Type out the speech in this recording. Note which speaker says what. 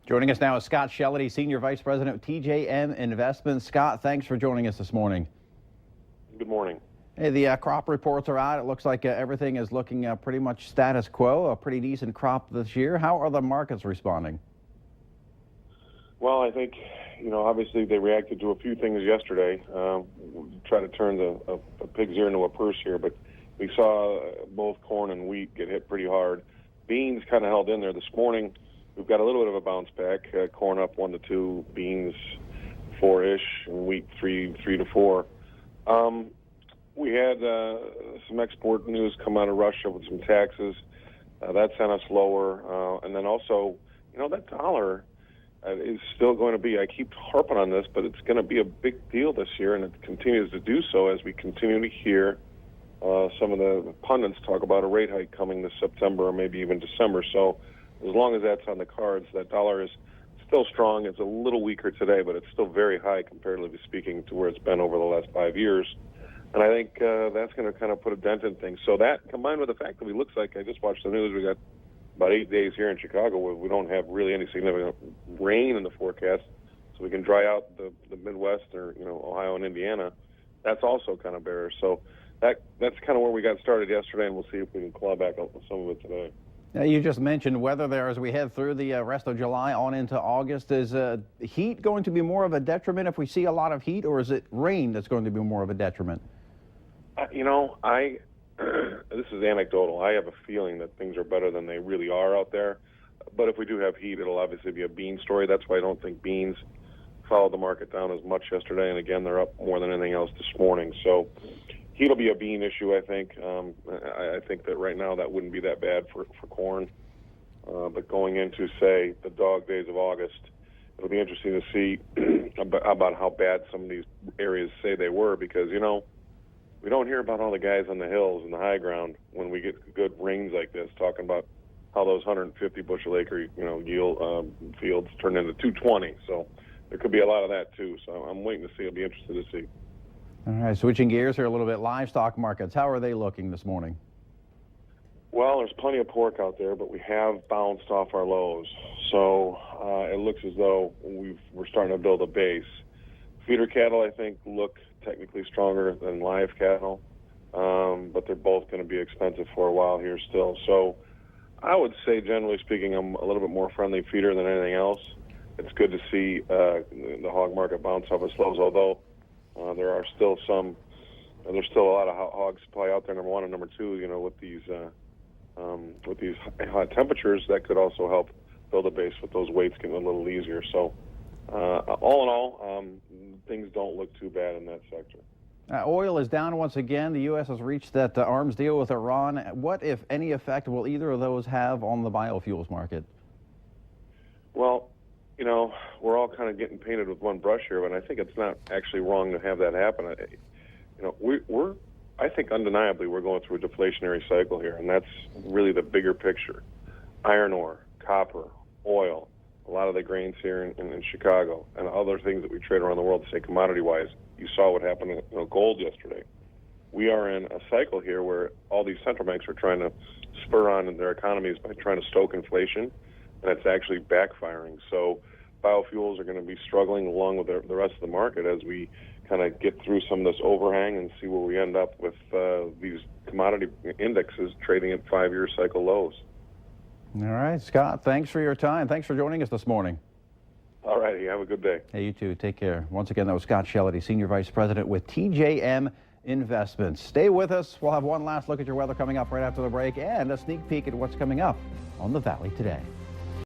Speaker 1: Joining us now is Scott Shellady, Senior Vice President of TJM Investments. Scott, thanks for joining us this morning.
Speaker 2: Good morning.
Speaker 1: Hey, the crop reports are out. It looks like everything is looking pretty much status quo, a pretty decent crop this year. How are the markets responding?
Speaker 2: Well, I think, obviously they reacted to a few things yesterday. Try to turn a pig's ear into a purse here, but we saw both corn and wheat get hit pretty hard. Beans kind of held in there this morning. We've got a little bit of a bounce back. Corn up 1 to 2, beans 4-ish, and wheat 3 to 4. We had some export news come out of Russia with some taxes. That sent us lower. And then also, that dollar is still going to be, I keep harping on this, but it's going to be a big deal this year, and it continues to do so as we continue to hear some of the pundits talk about a rate hike coming this September or maybe even December. So as long as that's on the cards, that dollar is still strong. It's a little weaker today, but it's still very high comparatively speaking to where it's been over the last 5 years. And I think that's going to kind of put a dent in things. So that, combined with the fact that we looks like, I just watched the news, we got about 8 days here in Chicago where we don't have really any significant rain in the forecast, so we can dry out the Midwest or, Ohio and Indiana. That's also kind of bearish. So that's kind of where we got started yesterday, and we'll see if we can claw back up some of it today.
Speaker 1: Now, you just mentioned weather there as we head through the rest of July on into August. Is heat going to be more of a detriment if we see a lot of heat, or is it rain that's going to be more of a detriment?
Speaker 2: This is anecdotal. I have a feeling that things are better than they really are out there. But if we do have heat, it'll obviously be a bean story. That's why I don't think beans followed the market down as much yesterday. And again, they're up more than anything else this morning. So heat will be a bean issue, I think. I think that right now that wouldn't be that bad for corn. But going into, say, the dog days of August, it'll be interesting to see about how bad some of these areas say they were, because, we don't hear about all the guys on the hills and the high ground when we get good rains like this, talking about how those 150 bushel acre, yield fields turn into 220. So there could be a lot of that too. So I'm waiting to see. I'll be interested to see.
Speaker 1: All right, switching gears here a little bit. Livestock markets, how are they looking this morning?
Speaker 2: Well, there's plenty of pork out there, but we have bounced off our lows. So it looks as though we're starting to build a base. Feeder cattle, I think, look technically stronger than live cattle, but they're both going to be expensive for a while here still. So I would say, generally speaking, I'm a little bit more friendly feeder than anything else. It's good to see the hog market bounce off its lows, although there's still a lot of hog supply out there, number one, and number two, with these hot temperatures, that could also help build a base with those weights getting a little easier. So all in all, things don't look too bad in that sector.
Speaker 1: Oil is down once again. The U.S. has reached that arms deal with Iran. What, if any, effect will either of those have on the biofuels market? Well,
Speaker 2: we're all kind of getting painted with one brush here, but I think it's not actually wrong to have that happen. I think undeniably we're going through a deflationary cycle here, and that's really the bigger picture. Iron ore, copper, oil, a lot of the grains here in Chicago, and other things that we trade around the world, say commodity-wise. You saw what happened to gold yesterday. We are in a cycle here where all these central banks are trying to spur on their economies by trying to stoke inflation, and it's actually backfiring. So biofuels are going to be struggling along with the rest of the market as we kind of get through some of this overhang and see where we end up with these commodity indexes trading at 5-year cycle lows.
Speaker 1: All right, Scott, thanks for your time. Thanks for joining us this morning.
Speaker 2: All righty, have a good day.
Speaker 1: Hey, you too. Take care. Once again, that was Scott Shellady, Senior Vice President with TJM Investments. Stay with us. We'll have one last look at your weather coming up right after the break and a sneak peek at what's coming up on the Valley today.